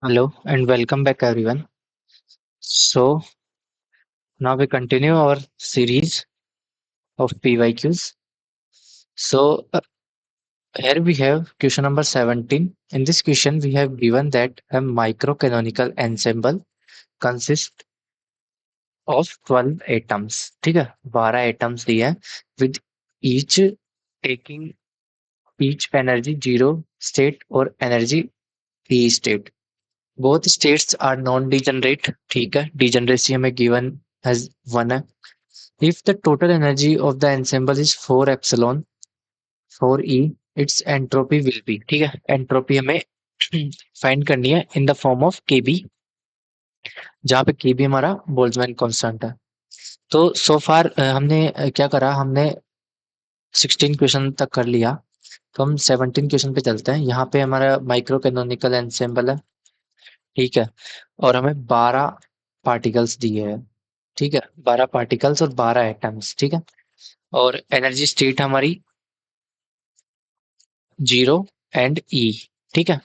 Hello and welcome back everyone. So now we continue our series of PYQs. So here we have question number 17. In this question we have given that a microcanonical ensemble consists of 12 atoms. ठीक है 12 atoms दिए हैं with each taking each energy 0 state और energy p state. Both states are non-degenerate. ठीक है degeneracy हमें given as 1 है. If the total energy of the ensemble is 4 epsilon 4e, its entropy will be. ठीक है entropy हमें find करनी है इन द फॉर्म ऑफ केबी, जहाँ पे केबी हमारा बोल्ट्जमैन कांस्टेंट है. तो सो फार हमने क्या करा, हमने 16 क्वेश्चन तक कर लिया. तो हम 17 क्वेश्चन पे चलते हैं. यहाँ पे हमारा माइक्रो कैनोनिकल एंसेम्बल है. ठीक है और हमें 12 पार्टिकल्स दिए हैं. ठीक है 12 पार्टिकल्स और 12 एटम्स. ठीक है और एनर्जी स्टेट हमारी 0 एंड ई. ठीक है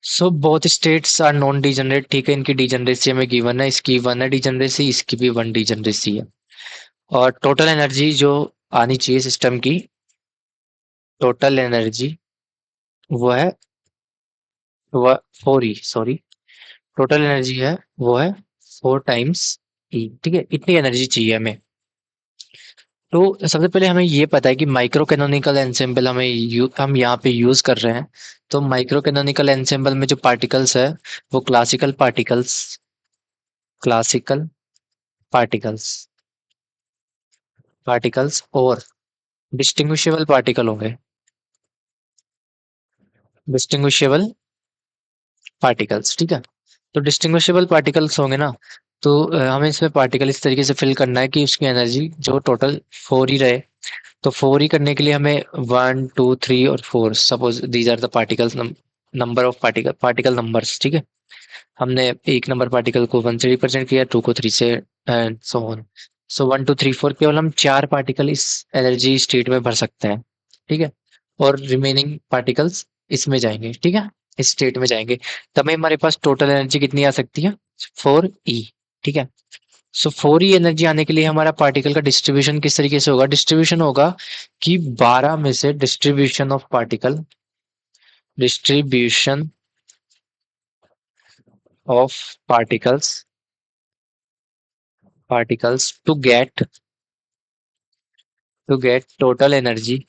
so both states are non degenerate. ठीक है इनकी डिजनरेसी हमें गिवन है. इसकी 1 है डिजनरेसी, इसकी भी 1 डिजनरेसी है. और टोटल एनर्जी जो आनी चाहिए सिस्टम की, टोटल एनर्जी वो है वो 4 ई. सॉरी टोटल एनर्जी है वो है 4 टाइम्स ई. ठीक है इतनी एनर्जी चाहिए हमें. तो सबसे पहले हमें ये पता है कि माइक्रो कैनोनिकल एंसेम्बल हम यहाँ पे यूज कर रहे हैं. तो माइक्रो कैनोनिकल एंसेम्बल में जो पार्टिकल्स है वो क्लासिकल पार्टिकल्स पार्टिकल्स और डिस्टिंग्विशेबल पार्टिकल होंगे. Distinguishable particles. ठीक है तो डिस्टिंग्विशेबल पार्टिकल्स होंगे ना. तो हमें इसमें पार्टिकल इस तरीके से फिल करना है कि उसकी एनर्जी जो टोटल 4 ही रहे. तो 4 ही करने के लिए हमें 1 2 3 और 4, suppose these are the particles, number of particle numbers. ठीक है हमने एक नंबर पार्टिकल को 1 से रिप्रेजेंट किया, 2 को 3 से एंड सो ऑन. सो 1 2 3 4 केवल हम 4 पार्टिकल इस एनर्जी स्टेट में भर सकते हैं. ठीक है और रिमेनिंग पार्टिकल्स इसमें जाएंगे. ठीक है इस स्टेट में जाएंगे. तब हमारे पास टोटल एनर्जी कितनी आ सकती है 4 ई. ठीक है सो 4 ई एनर्जी आने के लिए हमारा पार्टिकल का डिस्ट्रीब्यूशन किस तरीके से होगा. डिस्ट्रीब्यूशन होगा कि 12 में से distribution of particles to get total energy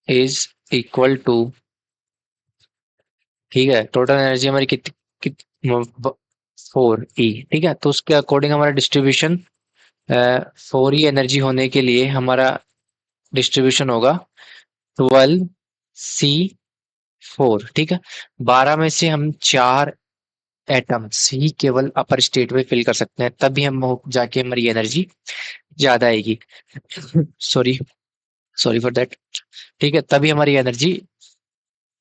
is equal to. ठीक है टोटल एनर्जी हमारी कित कित 4 ई. ठीक है तो उसके अकॉर्डिंग हमारा डिस्ट्रीब्यूशन 4 ई एनर्जी होने के लिए हमारा डिस्ट्रीब्यूशन होगा 12C4. ठीक है 12 में से हम 4 एटम्स ही केवल अपर स्टेट में फिल कर सकते हैं, तभी हम जाके हमारी एनर्जी ज्यादा आएगी. Sorry sorry for that. ठीक है तभी हमारी एनर्जी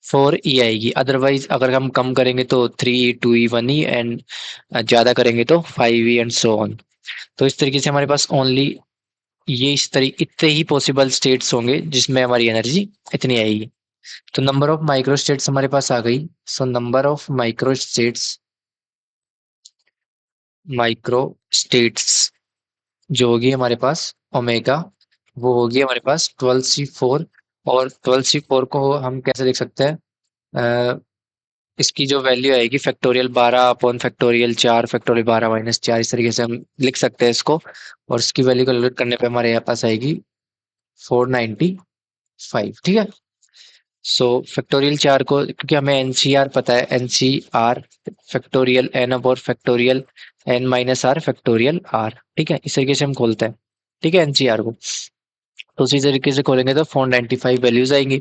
4 ई आएगी. अदरवाइज अगर हम कम करेंगे तो 3 ई 2 ई 1 ई एंड ज्यादा करेंगे तो 5 ई एंड सो ऑन. तो इस तरीके से हमारे पास ओनली ये इस तरीके इतने ही पॉसिबल स्टेट्स होंगे जिसमें हमारी एनर्जी इतनी आएगी. तो नंबर ऑफ माइक्रो स्टेट्स हमारे पास आ गई. सो माइक्रो स्टेट्स जो होगी हमारे पास ओमेगा, वो होगी हमारे पास 12C4. और 12C4 को हम कैसे देख सकते हैं, इसकी जो वैल्यू आएगी factorial 12 upon factorial 4 factorial 12 minus 4, इस तरीके से हम लिख सकते हैं इसको. और इसकी वैल्यू कैलकुलेट करने पे हमारे यहाँ पास आएगी 495. ठीक है सो फैक्टोरियल 4 को, क्योंकि हमें एनसीआर पता है, NCR factorial N upon factorial N minus R factorial R. ठीक है इस तरीके से हम खोलते हैं. ठीक है एनसीआर को तो उसी तरीके से खोलेंगे तो 495 वैल्यूज आएंगी.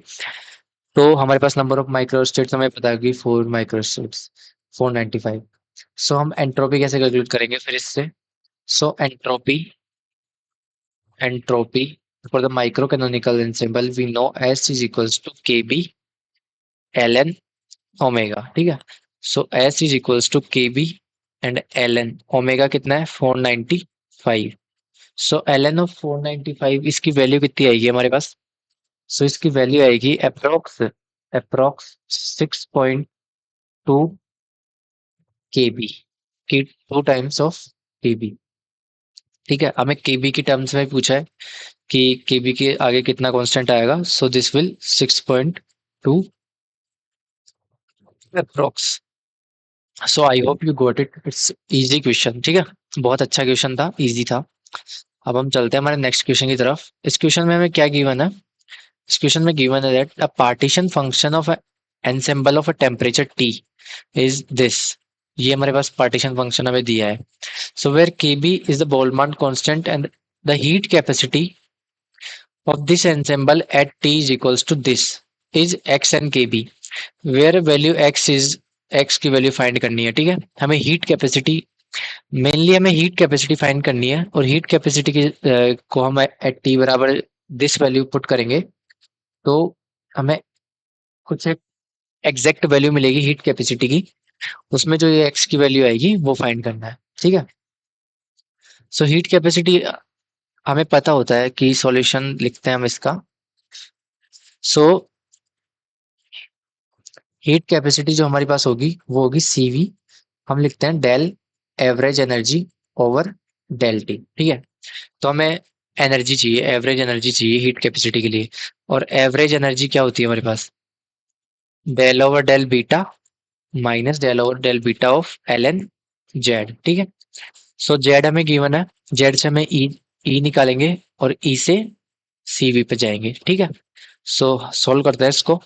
तो हमारे पास नंबर ऑफ माइक्रोस्टेट्स हमें पता होगी 4 माइक्रोस्टेट्स 495. सो हम एंट्रोपी कैसे कैलकुलेट करेंगे फिर इससे. So entropy for the microcanonical ensemble we know S is equals to KB ln omega. ठीक है so S is equals to KB and ln omega कितना है 495. सो ln ऑफ 495 इसकी वैल्यू कितनी आएगी हमारे पास. सो इसकी वैल्यू आएगी अप्रोक्स अप्रॉक्स 6.2 केबी की 2 टाइम्स ऑफ केबी। ठीक है, हमें केबी की टर्म्स में पूछा है कि केबी के आगे कितना कांस्टेंट आएगा, so this will 6.2 approx. So I hope you got it, it's easy question. ठीक है, बहुत अच्छा क्वेश्चन था, इजी था। अब हम चलते हैं हमारे नेक्स्ट क्वेश्चन की तरफ। इस क्वेश्चन में हमें क्या गिवन है? इस क्वेश्चन में गिवन है that a partition function of ensemble of a temperature T is this. ये हमारे पास पार्टीशन फंक्शन हमें दिया है। So where K B is the Boltzmann constant and the heat capacity of this ensemble at T is equals to this is x and kb where value x is x की value find करनी है। ठीक है, हमें heat capacity, mainly हमें heat capacity find करनी है और हीट कैपेसिटी की को हम एट टी बराबर दिस वैल्यू पुट करेंगे तो हमें कुछ एक एग्जैक्ट वैल्यू मिलेगी हीट कैपेसिटी की। उसमें जो ये एक्स की वैल्यू आएगी वो फाइंड करना है। ठीक है, सो हीट कैपेसिटी हमें पता होता है कि सॉल्यूशन लिखते हैं हम इसका। सो हीट कैपेसिटी जो हमारे पास होगी वो होगी सीवी। हम लिखते हैं del average energy over del T. ठीक है, तो हमें एनर्जी चाहिए, एवरेज एनर्जी चाहिए हीट कैपेसिटी के लिए। और एवरेज एनर्जी क्या होती है हमारे पास? Del over del beta minus del over del beta of L N Z. ठीक है, सो जेड हमें गिवन है, जेड से हमें ई निकालेंगे और ई से सीवी पे जाएंगे। ठीक है, सो सोल्व करते हैं इसको,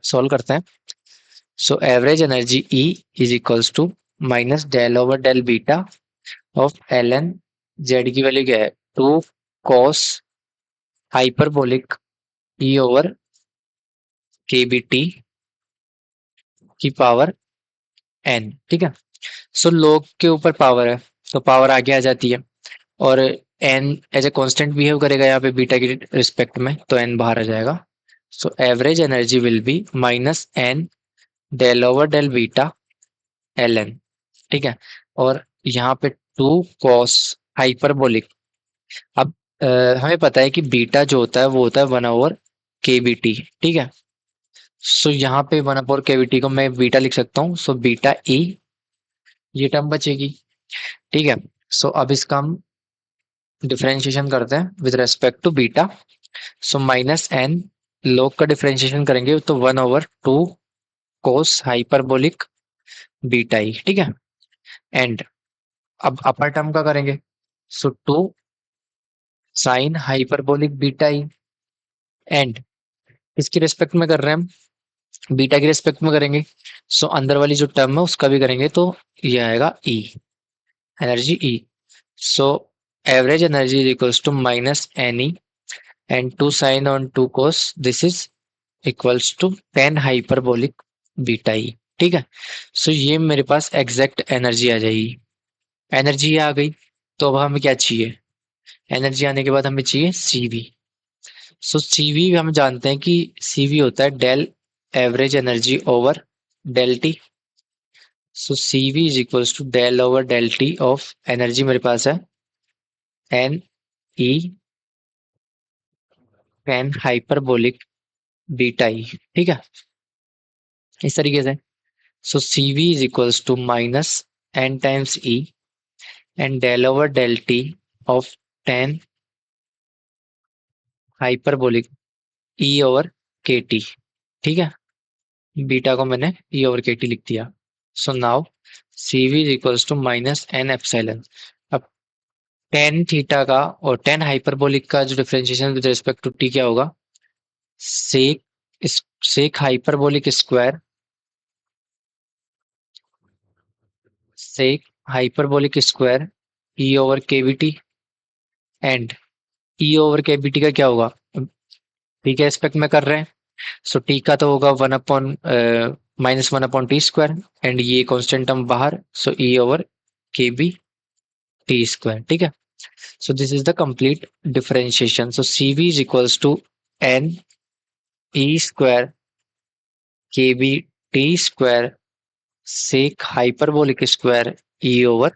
सोल्व करते हैं। So average energy E is equals to minus del over del beta of L N Z की वैल्यू क्या है? 2 cos हाइपरबोलिक E ओवर के बी टी की पावर n। ठीक है, सो log के ऊपर पावर है तो पावर आगे आ जाती है और n as a constant behave करेगा यहाँ पे बीटा की रिस्पेक्ट में, तो n बाहर आ जाएगा। So average energy will be minus n del over del beta L N. ठीक है, और यहाँ पे 2 cos हाइपरबोलिक। अब हमें पता है कि बीटा जो होता है वो होता है 1 ओवर के बी टी। ठीक है, सो यहाँ पे 1 ओवर के बी टी को मैं बीटा लिख सकता हूँ, सो बीटा ई ये टर्म बचेगी। ठीक है, सो अब इसका हम डिफरेंशिएशन करते हैं with respect to beta. So minus N log का डिफरेंशिएशन करेंगे तो 1/2 कोस हाइपरबोलिक बीटा ई। ठीक है, एंड अब अपर टर्म का करेंगे, सो 2 sine hyperbolic beta E and इसकी रिस्पेक्ट में कर रहे हैं हम, बीटा की रिस्पेक्ट में करेंगे। सो अंदर वाली जो टर्म है उसका भी करेंगे तो ये आएगा E, energy E. So average energy is equals to minus N E and 2 sin on 2 cos this is equals to 10 hyperbolic beta E. ठीक है, सो ये मेरे पास एग्जैक्ट एनर्जी आ जाएगी। एनर्जी आ गई तो अब हमें क्या चाहिए? एनर्जी आने के बाद हमें चाहिए सीवी। सो सीवी हम जानते हैं कि सीवी होता है del average energy over del T. So C V is equals to del over del T of energy मेरे पास है N E 10 hyperbolic beta E. ठीक है, इस तरीके से। So C V is equals to minus N times E and del over del T of 10 hyperbolic E over K T. ठीक है, बीटा को मैंने ई ओवर के टी लिख दिया। So now C V is equals to minus N epsilon. अब tan theta का और 10 hyperbolic का जो differentiation with respect to T क्या होगा? Sec sec hyperbolic square, sec hyperbolic square E over KVT and E over KVT का क्या होगा? टी के एस्पेक्ट में कर रहे हैं, सो टी का तो होगा 1 upon -1 upon T square and ये कॉन्स्टेंट टर्म बाहर, सो ई ओवर के बी टी स्क्वायर। ठीक है, so this is the complete differentiation. So cv is equals to n e square kb t square sec hyperbolic square e over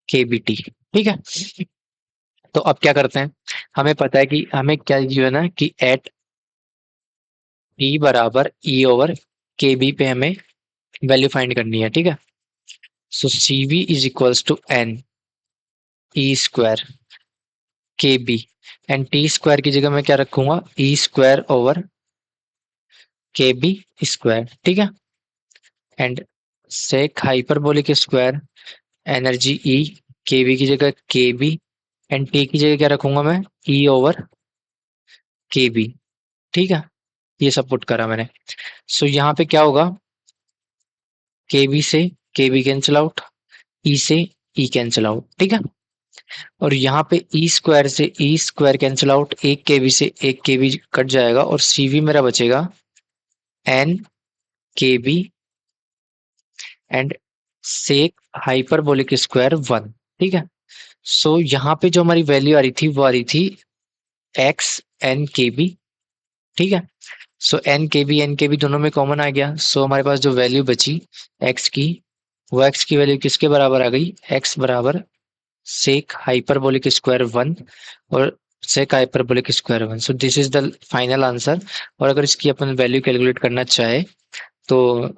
kbt। ठीक है, तो अब क्या करते हैं, हमें पता है कि हमें क्या गिवन है कि एट टी बराबर ई ओवर के बी पे हमें वैल्यू फाइंड करनी है, ठीक है। So C V is equals to N E square K B, and T square की जगह मैं क्या रखूंगा, ई स्क्वायर ओवर के बी स्क्वायर, ठीक है। And sec hyperbolic square energy E, K B की जगह के बी, एंड टी की जगह क्या रखूंगा मैं, ई ओवर के बी, ठीक है। ये सब पुट करा मैंने। सो यहाँ पे क्या होगा, के बी से के बी कैंसिल आउट, ई से ई कैंसिल आउट, ठीक है। और यहाँ पे ई स्क्वायर से ई स्क्वायर कैंसिल आउट, एक के बी से एक के बी कट जाएगा और सी वी मेरा बचेगा N K B and sec hyperbolic square one, ठीक है। सो यहाँ पे जो हमारी वैल्यू आ रही थी वो आ रही थी एक्स एन के बी, ठीक है। सो एन के बी दोनों में कॉमन आ गया। सो हमारे पास जो वैल्यू बची एक्स की, वो एक्स की वैल्यू किसके बराबर आ गई, एक्स बराबर सेक हाइपरबोलिक स्क्वायर वन और sec hyperbolic square one. So this is the final answer. और अगर इसकी अपन वैल्यू कैलकुलेट करना चाहे तो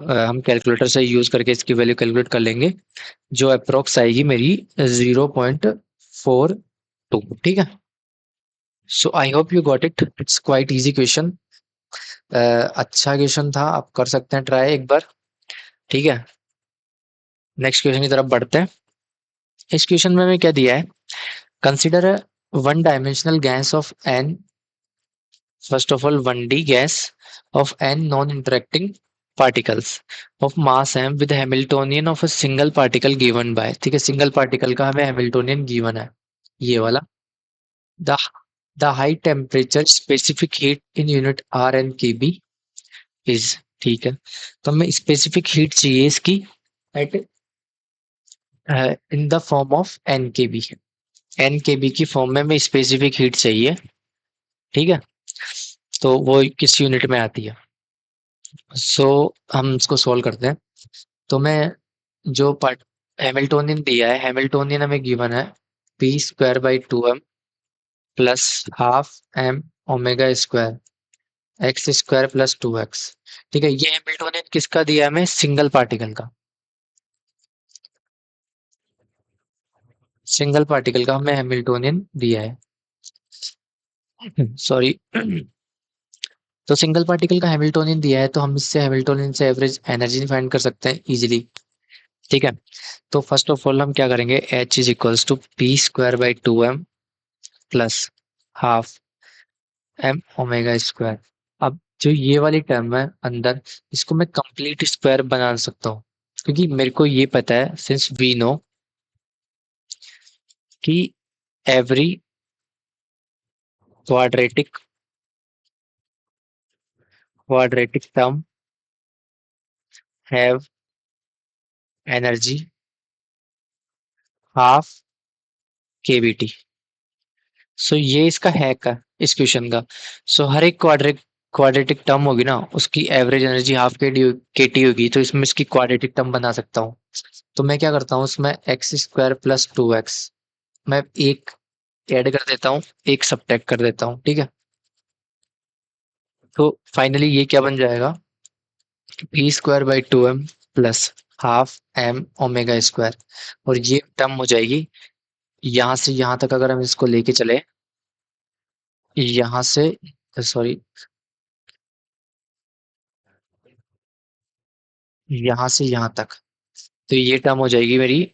हम कैलकुलेटर से यूज करके इसकी वैल्यू कैलकुलेट कर लेंगे, जो अप्रोक्स आएगी मेरी 0.42, ठीक है। So I hope you got it, it's quite easy question. अच्छा क्वेश्चन था, आप कर सकते हैं ट्राई एक बार, ठीक है। नेक्स्ट क्वेश्चन की तरफ बढ़ते हैं। इस क्वेश्चन में हमें क्या दिया है, consider one dimensional gas of N, first of all 1D gas of n non-interacting particles of mass m with Hamiltonian of a single particle given by, ठीक है, सिंगल पार्टिकल का हमें हैमिल्टोनियन गिवन है ये वाला। The the high temperature specific heat in unit R N K B is, ठीक है। तो हमें स्पेसिफिक हीट चाहिए इसकी at in the form of N K B, N K B की फॉर्म में हमें स्पेसिफिक हीट चाहिए, ठीक है। तो वो किस यूनिट में आती है। सो हम इसको सोल्व करते हैं। तो मैं जो पार्ट हैमिल्टोनियन दिया है, हैमिल्टोनियन हमें गिवन है P square by two M plus half M omega square X square plus two X, ठीक है। ये हैमिल्टोनियन किसका दिया है हमें, सिंगल पार्टिकल का, सिंगल पार्टिकल का हमें हैमिल्टोनियन दिया है, सॉरी। तो सिंगल पार्टिकल का हैमिल्टोनियन दिया है तो हम इससे हैमिल्टोनियन से एवरेज एनर्जी फाइंड कर सकते हैं इजीली, ठीक है। तो फर्स्ट ऑफ ऑल हम क्या करेंगे, H is equals to P square by two M plus half M omega square. अब जो ये वाली टर्म है अंदर, इसको मैं कंप्लीट स्क्वायर बना सकता हूँ, क्योंकि मेरे को ये पता है सिंस वी नो कि every quadratic quadratic term have energy half KVT. So ये इसका हैक है इस क्वेश्चन का। सो हर एक क्वाड्रेटिक टर्म होगी ना, उसकी average energy half K T होगी, तो इसमें इसकी क्वाड्रेटिक टर्म बना सकता हूँ। तो मैं क्या करता हूँ, उसमें x square plus two x मैं एक ऐड कर देता हूँ, एक सब्ट्रैक्ट कर देता हूँ, ठीक है। तो फाइनली ये क्या बन जाएगा, P square by two M plus half M omega square, और ये टर्म हो जाएगी यहाँ से यहाँ तक। अगर हम इसको लेके चले यहाँ से, सॉरी, यहाँ से यहाँ तक, तो ये टर्म हो जाएगी मेरी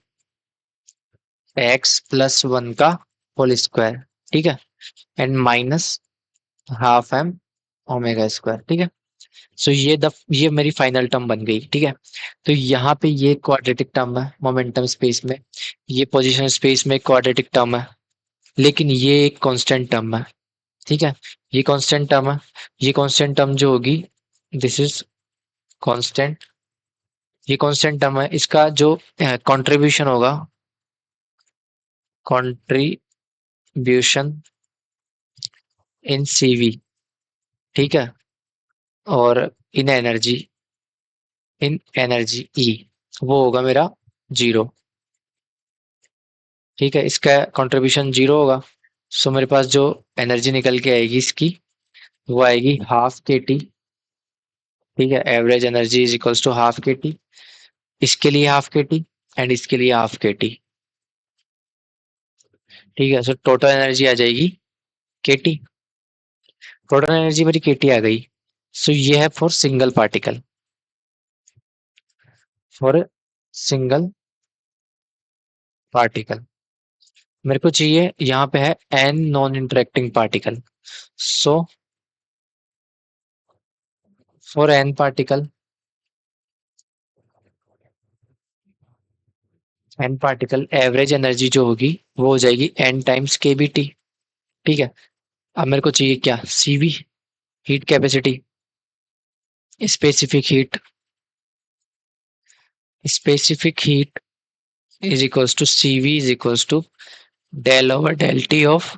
एक्स प्लस वन का होल स्क्वायर, ठीक है, and minus half M omega square, ठीक है। सो ये मेरी फाइनल टर्म बन गई, ठीक है। तो यहाँ पे ये क्वाड्रेटिक टर्म है मोमेंटम स्पेस में, ये पोजीशन स्पेस में क्वाड्रेटिक टर्म है, लेकिन ये एक कांस्टेंट टर्म है, ठीक है। ये कांस्टेंट टर्म है, ये कांस्टेंट टर्म जो होगी, दिस इज कांस्टेंट, ये कांस्टेंट टर्म है, इसका जो कंट्रीब्यूशन होगा, कंट्रीब्यूशन इन सीवी, ठीक है, और इन एनर्जी, इन एनर्जी ई, वो होगा मेरा जीरो, ठीक है। इसका कंट्रीब्यूशन जीरो होगा, सो मेरे पास जो एनर्जी निकल के आएगी इसकी, वो आएगी हाफ के टी। ठीक है, average energy is equals to half K T. इसके लिए हाफ के टी एंड इसके लिए हाफ के टी। ठीक है, सो टोटल एनर्जी आ जाएगी के टी। टोटल एनर्जी मेरी के टी आ गई। सो ये है for single particle, for single particle. मेरे को चाहिए यहाँ पे है N non interacting particle. So for N particle, N particle average energy जो होगी वो हो जाएगी N times K B T. ठीक है, अब मेरे को चाहिए क्या, C V, heat capacity, specific heat. Specific heat is equals to C V is equals to del over del T of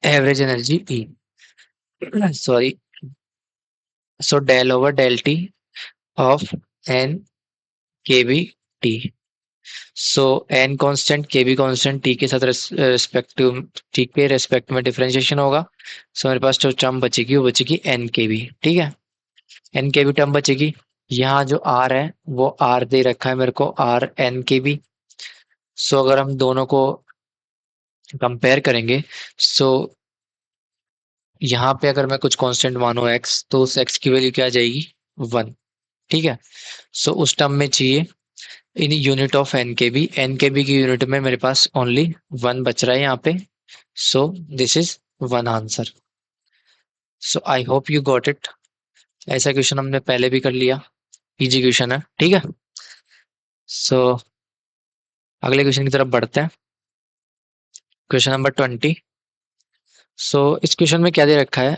average energy E. Sorry, so del over del T of N K B T. So N constant, K B constant, T के साथ respective, T के respect में differentiation होगा। So मेरे पास जो term बचेगी वो बचेगी एन के बी। ठीक है, एन के बी टर्म बचेगी। यहाँ जो आर है वो आर दे रखा है मेरे को, आर एन के बी। सो अगर हम दोनों को कंपेयर करेंगे, सो यहाँ पे अगर मैं कुछ कांस्टेंट मानू एक्स, तो उस एक्स की वैल्यू क्या आ जाएगी, वन। ठीक है, सो उस टर्म में चाहिए in unit of N K B. N K B की यूनिट में मेरे पास ओनली वन बच रहा है यहाँ पे। सो this is one answer. So I hope you got it. ऐसा क्वेश्चन हमने पहले भी कर लिया, इजी क्वेश्चन है। ठीक है, सो अगले क्वेश्चन की तरफ बढ़ते हैं। Question number 20। सो इस क्वेश्चन में क्या दे रखा है,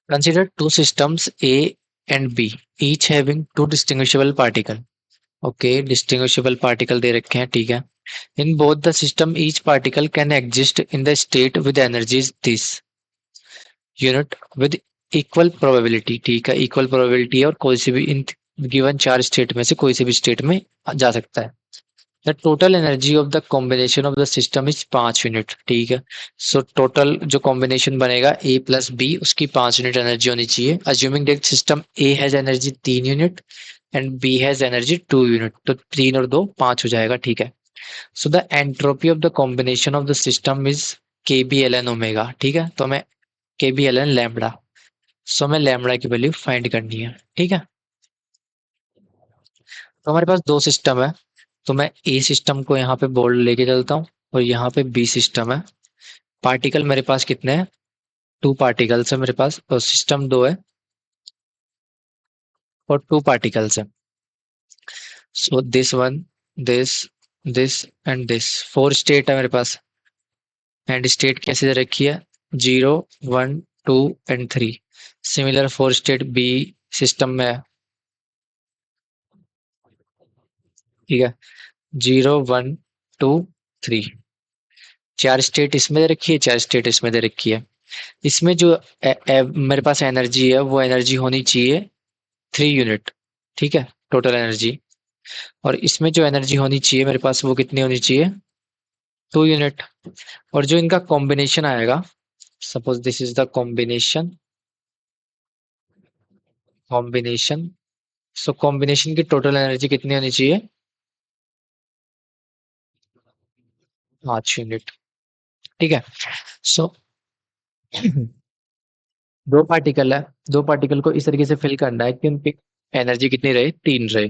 consider two systems A and B each having two distinguishable particle. Okay, distinguishable particle दे रखे हैं। ठीक है, in both the system each particle can exist in the state with energies this unit with equal probability. ठीक है, equal probability है और कोई सी भी इन गिवन चार स्टेट में से कोई सी भी स्टेट में जा सकता है। The total energy of the combination of the system is 5 unit. ठीक है, सो टोटल जो कॉम्बिनेशन बनेगा ए प्लस बी, उसकी 5 यूनिट एनर्जी होनी चाहिए। Assuming that system A has energy 3 unit and B has energy 2 unit, तो 3 और 2 5 हो जाएगा। ठीक है, so the entropy of the combination of the system is K B L N omega. ठीक है, तो हमें K B L N lambda, so हमें लैम्बडा की वैल्यू फाइंड करनी है। ठीक है, तो हमारे पास दो सिस्टम है, तो मैं ए सिस्टम को यहाँ पे बोल्ड लेके चलता हूँ और यहाँ पे बी सिस्टम है। पार्टिकल मेरे पास कितने हैं, 2 पार्टिकल्स है मेरे पास, और सिस्टम 2 है और 2 पार्टिकल्स है। So this one, this, this and this, 4 state है मेरे पास। एंड स्टेट कैसे दे रखी है, 0 1 2 and 3। Similar 4 state B system में है। ठीक है, 0 1 2 3, 4 स्टेट इसमें दे रखी है, 4 स्टेट इसमें दे रखी है। इसमें जो मेरे पास एनर्जी है वो एनर्जी होनी चाहिए 3 यूनिट। ठीक है, टोटल एनर्जी। और इसमें जो एनर्जी होनी चाहिए मेरे पास वो कितनी होनी चाहिए, 2 यूनिट। और जो इनका कॉम्बिनेशन आएगा, suppose this is the combination, combination, so combination की टोटल एनर्जी कितनी होनी चाहिए, 5 यूनिट। ठीक है, सो दो पार्टिकल है, दो पार्टिकल को इस तरीके से फिल करना है कि उनकी एनर्जी कितनी रहे, 3 रहे।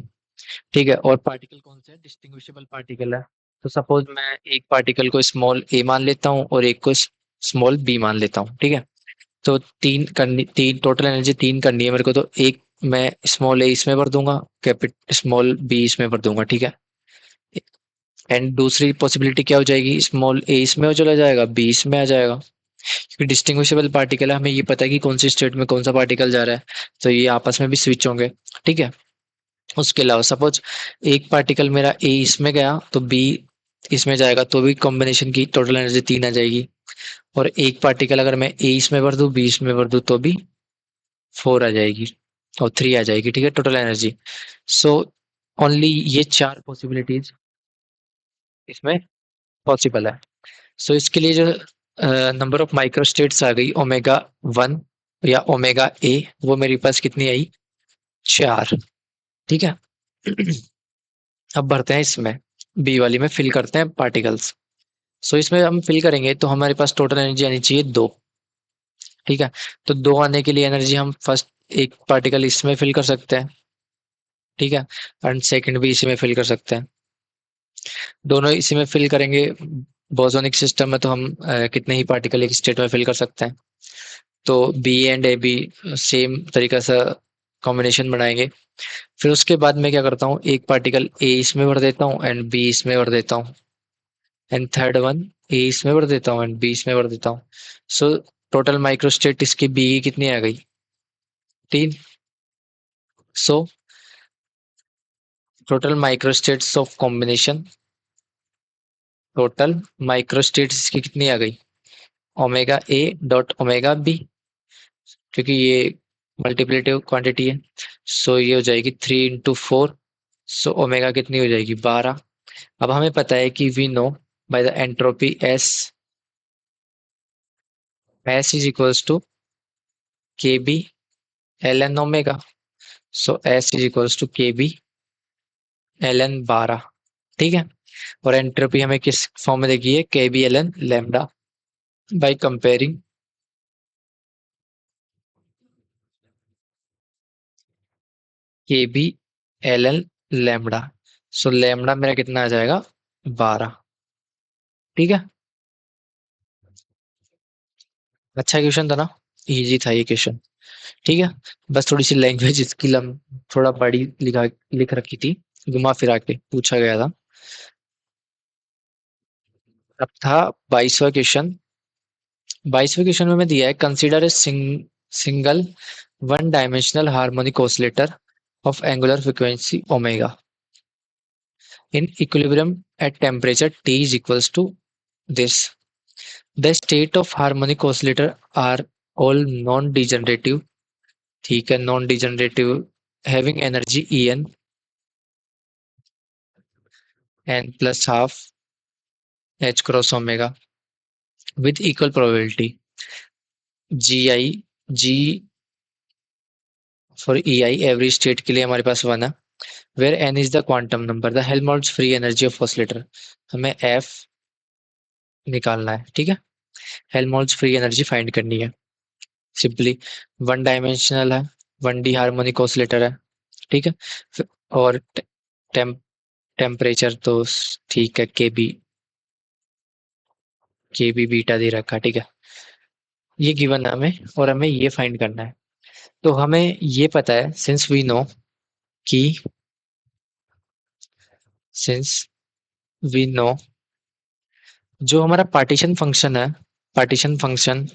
ठीक है, और पार्टिकल कौन सा है, डिस्टिंग्विशेबल पार्टिकल है। तो सपोज मैं एक पार्टिकल को स्मॉल ए मान लेता हूँ और एक को स्मॉल बी मान लेता हूँ। ठीक है, तो तीन टोटल एनर्जी 3 करनी है मेरे को, तो एक मैं स्मॉल ए इसमें भर दूंगा, कैपिट स्मॉल बी इसमें भर दूंगा। ठीक है, एंड दूसरी पॉसिबिलिटी क्या हो जाएगी, स्मॉल ए इसमें हो चला जाएगा, बी इसमें आ जाएगा। क्योंकि डिस्टिंग्विशेबल पार्टिकल है, हमें ये पता है कि कौन सी स्टेट में कौन सा पार्टिकल जा रहा है, तो ये आपस में भी स्विच होंगे। ठीक है, उसके अलावा सपोज एक पार्टिकल मेरा ए इसमें गया तो बी इसमें जाएगा, तो भी कॉम्बिनेशन की टोटल एनर्जी 3 आ जाएगी। और एक पार्टिकल अगर मैं ए इसमें भर दूं, बी इसमें भर दूं, तो भी 4 आ जाएगी और 3 आ जाएगी। ठीक है, टोटल एनर्जी। सो ओनली ये 4 पॉसिबिलिटीज इसमें पॉसिबल है। सो इसके लिए जो नंबर ऑफ माइक्रोस्टेट्स आ गई ओमेगा 1 या ओमेगा ए, वो मेरे पास कितनी आई? 4। ठीक है। अब बढ़ते हैं इसमें, बी वाली में फिल करते हैं पार्टिकल्स। सो इसमें हम फिल करेंगे तो हमारे पास टोटल एनर्जी आनी चाहिए 2। ठीक है। तो 2 आने के लिए एनर्जी हम फर्स्ट एक पार्टिकल इसमें फिल कर सकते हैं। ठीक है। एंड सेकंड भी इसी में फिल कर सकते हैं। दोनों इसी में फिल करेंगे। बोसोनिक सिस्टम में तो हम कितने ही पार्टिकल एक स्टेट में फिल कर सकते हैं। तो B and A B same तरीका से कॉम्बिनेशन बनाएंगे। फिर उसके बाद मैं क्या करता हूँ, एक पार्टिकल ए इसमें भर देता हूँ एंड बी इसमें भर देता हूँ, एंड थर्ड वन ए इसमें भर देता हूँ एंड बी इसमें भर देता हूँ। सो टोटल माइक्रोस्टेट इसकी बी की कितनी आ गई? 3। So total microstates of combination, total microstates इसकी कितनी आ गई? Omega A dot omega B, क्योंकि ये मल्टीप्लिकेटिव क्वांटिटी है। सो ये हो जाएगी 3 into 4। सो ओमेगा कितनी हो जाएगी? 12। अब हमें पता है कि we know by the entropy S, S is equals to K B L N omega. So S is equals to K B L N 12। ठीक है। और एंट्रोपी हमें किस फॉर्म में देखी है? K B L N lambda by comparing K B L N lambda. So lambda मेरा कितना आ जाएगा? 12। ठीक है। अच्छा क्वेश्चन था ना, इजी था ये क्वेश्चन। ठीक है। बस थोड़ी सी लैंग्वेज इसकी थोड़ा बड़ी लिख रखी थी, घुमा फिरा के पूछा गया था। अब था 22वां क्वेश्चन। 22वें क्वेश्चन में दिया है consider a single one dimensional harmonic oscillator of angular frequency omega in equilibrium at temperature T is equals to this. The state of harmonic oscillator are all non-degenerative, ठीक है, non-degenerative, having energy En plus half H cross omega with equal probability. Gi, G for EI every state के लिए हमारे पास 1 है, where N is the quantum number, the Helmholtz free energy of oscillator. हमें F निकालना है। ठीक है। Helmholtz free energy find करनी है सिंपली। 1 डायमेंशनल है, 1D हार्मोनिक ऑसिलेटर है। ठीक है। और टेम टेम्परेचर तो ठीक है, के बी बीटा दे रखा है। ठीक है। ये गिवन है हमें और हमें ये फाइंड करना है। तो हमें ये पता है कि सिंस वी नो जो हमारा पार्टीशन फंक्शन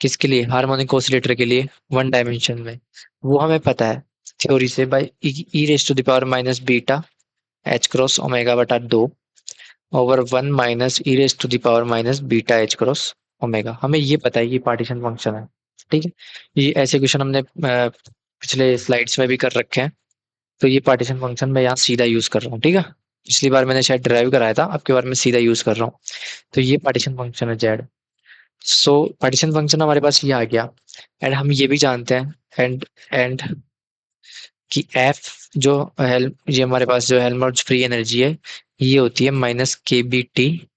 किसके लिए? हार्मोनिक ऑसिलेटर के लिए 1 डायमेंशन में, वो हमें पता है थ्योरी से, by E raise to the power minus beta H cross omega बटा 2 over 1 minus E raise to the power minus beta H cross omega. हमें ये पता है ये पार्टीशन फंक्शन है। ठीक है। ये ऐसे क्वेश्चन हमने पिछले स्लाइड्स में भी कर रखे हैं। तो ये पार्टीशन फंक्शन मैं यहाँ सीधा यूज कर रहा हूँ। ठीक है। पिछली बार मैंने शायद ड्राइव कराया था, अब की बार मैं सीधा यूज कर रहा हूँ। तो ये पार्टीशन फंक्शन है जेड। सो पार्टीशन फंक्शन हमारे पास ये आ गया। एंड हम ये भी जानते हैं एंड कि एफ जो ये हमारे पास जो हेल्महोल्ट्ज फ्री एनर्जी है, ये होती है minus k B t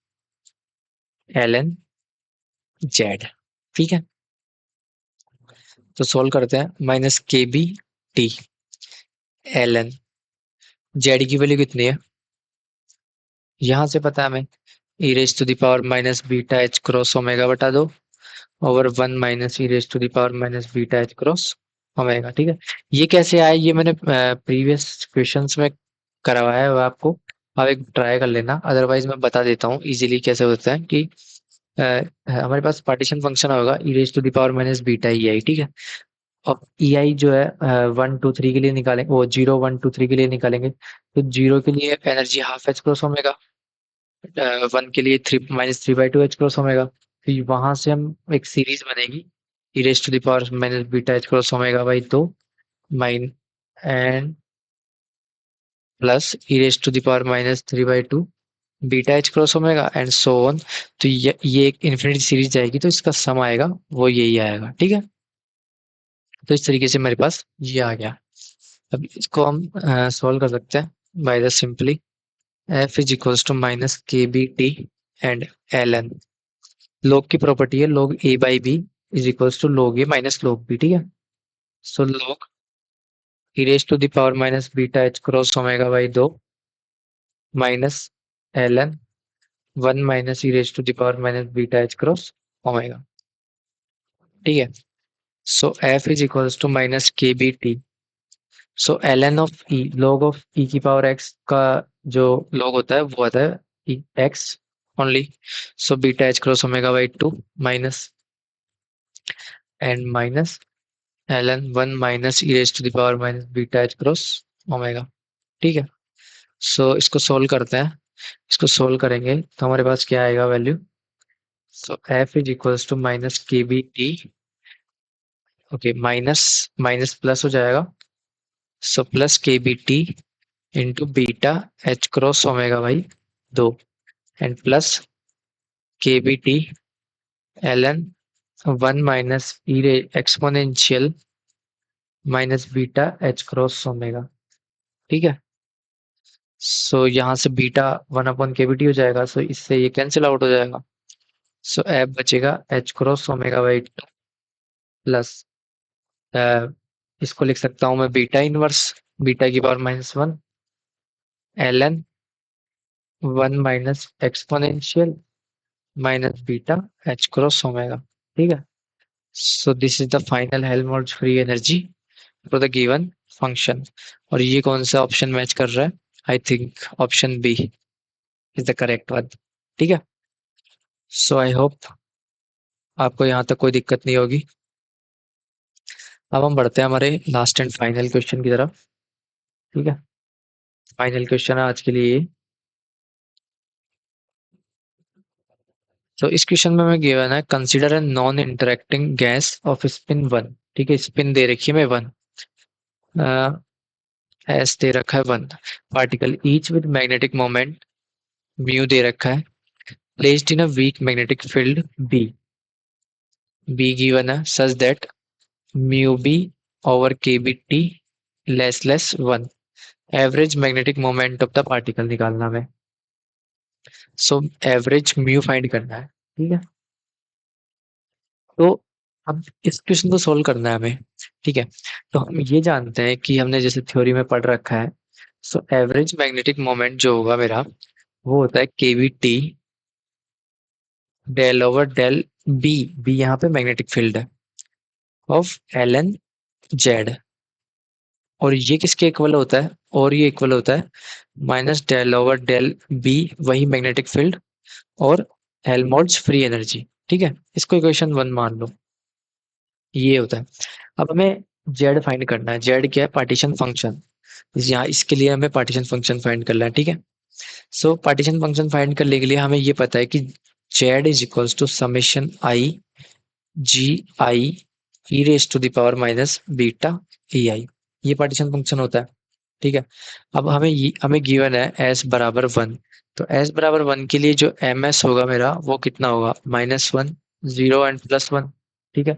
l N Z. ठीक है। तो सोल्व करते हैं। Minus k B t l N Z की वैल्यू कितनी है? यहां से पता है हमें, e raise to the power minus beta H cross omega बटा 2 over 1 minus E raise to the power minus beta H cross omega. ठीक है। ये कैसे आया ये मैंने प्रीवियस क्वेश्चंस में करवाया है, वो आपको आप एक ट्राई कर लेना, अदरवाइज मैं बता देता हूँ इजीली कैसे होता है कि अ, हमारे पास पार्टीशन फंक्शन होगा e raise to the power minus beta e i. ठीक है। अब ई आई जो है 1 2 3 के लिए निकालेंगे, वो 0 1 2 3 के लिए निकालेंगे, तो 0 के लिए energy half H cross omega, 1 के लिए 3 - 3/2 एच क्रॉस ओमेगा। फिर वहां से हम एक सीरीज बनेगी e raise to the power minus beta H cross omega by 2 mine and plus e raise to the power -3/2 beta H cross omega and so on. तो ये एक इन्फिनिटी सीरीज जाएगी, तो इसका सम आएगा वो यही आएगा। ठीक है, तो इस तरीके से मेरे पास ये आ गया। अब इसको हम सॉल्व कर सकते हैं by the simply f is equals to minus k B t and l n. Log की प्रॉपर्टी है log a by b is equals to log a minus log b. ठीक है, so log e raise to the power minus beta H cross omega by 2 minus L N 1 minus E raise to the power minus beta H cross omega. ठीक है, so f is equals to minus k B T. So l n of e log of e की power x का जो log होता है वो आता है X only. So beta H cross omega by 2 minus and minus L N 1 minus E raise to the power minus beta H cross omega. ठीक है, सो इसको सोल्व करते हैं। इसको सोल्व करेंगे तो हमारे पास क्या आएगा value. So f is equals to minus k B t. Okay, minus minus plus हो जाएगा, so plus k B t into beta H cross omega by 2 and plus k B t l N 1 minus e ray exponential minus beta H cross omega. ठीक है, so यहाँ से beta 1 upon k B t हो जाएगा, so इससे ये cancel out हो जाएगा। सो एफ बचेगा H cross omega by 2 plus इसको लिख सकता हूँ मैं बीटा इनवर्स बीटा की power minus 1 L N 1 minus exponential minus beta H cross omega. ठीक है, so this is the final Helmholtz free energy for the given function. और ये कौन सा ऑप्शन मैच कर रहा है? I think option B is the correct one. ठीक है, सो आई होप आपको यहाँ तक कोई दिक्कत नहीं होगी। अब हम बढ़ते हैं हमारे लास्ट एंड फाइनल क्वेश्चन की तरफ। ठीक है, फाइनल क्वेश्चन है आज के लिए ये। तो इस क्वेश्चन में हमें गिवन है consider a non interacting gas off spin 1। ठीक है, स्पिन दे रखी है मैं 1, एस दे रखा है 1 particle each with magnetic moment mu दे रखा है placed in a weak magnetic field b. B given है such that mu b over के B t less 1। Average magnetic moment of the particle निकालना है। सो एवरेज म्यू फाइंड करना है। ठीक है, तो अब इस क्वेश्चन को सोल्व करना है हमें। ठीक है, तो हम ये जानते हैं कि हमने जैसे थ्योरी में पढ़ रखा है, सो एवरेज मैग्नेटिक मोमेंट जो होगा मेरा वो होता है K V T del over del B. B यहाँ पे मैग्नेटिक फील्ड है ऑफ एल एन जेड। और ये किसके इक्वल होता है? और ये इक्वल होता है minus del over del B, वही मैग्नेटिक फील्ड और हेल्महोल्ट्ज फ्री एनर्जी। ठीक है, इसको इक्वेशन 1 मान लो, ये होता है। अब हमें जेड फाइंड करना है। जेड क्या है? Partition function. यहाँ इसके लिए हमें पार्टीशन फंक्शन फाइंड करना है। ठीक है, सो पार्टीशन फंक्शन फाइंड करने के लिए हमें ये पता है कि z is equals to summation i g i e raise to the power minus beta e i. ये पार्टीशन फंक्शन होता है। ठीक है, अब हमें गिवन है एस बराबर 1। तो एस बराबर 1 के लिए जो एम एस होगा मेरा वो कितना होगा? -1 0 एंड +1। ठीक है,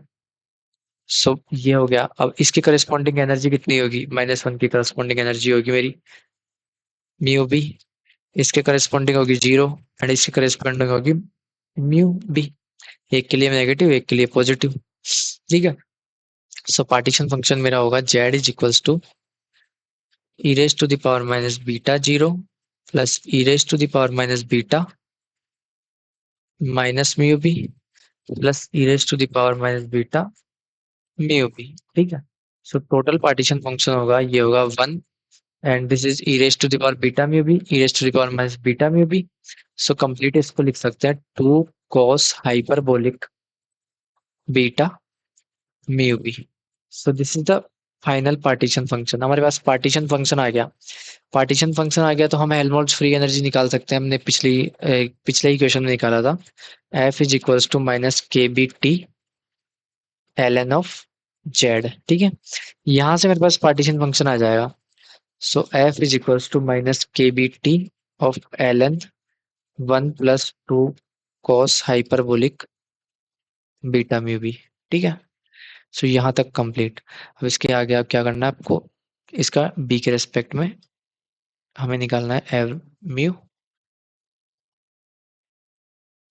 सो ये हो गया। अब इसकी करस्पॉन्डिंग एनर्जी कितनी होगी? -1 की करस्पॉन्डिंग एनर्जी होगी मेरी म्यू बी। इसके करस्पॉन्डिंग होगी 0 एंड इसकी करस्पॉन्डिंग होगी म्यू बी। एक के लिए नेगेटिव, एक के लिए पॉजिटिव। ठीक है, सो पार्टीशन फंक्शन मेरा होगा Z is equals to E raise to the power minus beta 0 plus E raise to the power minus beta minus mu B plus E raise to the power minus beta mu B. ठीक है, so total partition function होगा ये होगा 1 and this is E raise to the power beta mu B E raise to the power minus beta mu B. So complete इसको लिख सकते हैं 2 cos hyperbolic beta mu B. So this is the final partition function. हमारे पास partition function आ गया। Partition function आ गया तो हम हेल्महोल्ट्ज फ्री एनर्जी निकाल सकते हैं। हमने पिछले ही क्वेश्चन में निकाला था। F is equals to minus k B t l n of z. ठीक है, यहाँ से मेरे पास पार्टीशन फंक्शन आ जाएगा। So f is equals to minus k B t of L N 1 + 2 cos hyperbolic beta mu B. ठीक है, so यहाँ तक कंप्लीट। अब इसके आगे आप क्या करना है आपको, इसका बी के रेस्पेक्ट में हमें निकालना है एव म्यू।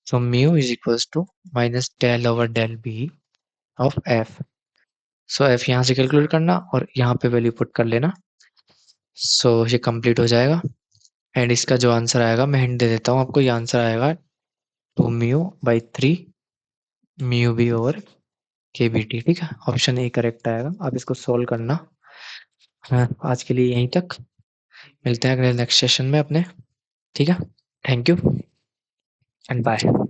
So mu is equals to minus del over del B of F. So F यहाँ से कैलकुलेट करना और यहाँ पे वैल्यू पुट कर लेना। सो ये कंप्लीट हो जाएगा एंड इसका जो आंसर आएगा, मैं हिंट दे देता हूँ आपको, ये आंसर आएगा 2 μ/3 म्यू बी ओवर के बी टी। ठीक है, ऑप्शन ए करेक्ट आएगा। आप इसको सोल्व करना। हाँ, आज के लिए यहीं तक, मिलते हैं अगले नेक्स्ट सेशन में अपने। ठीक है, थैंक यू एंड बाय।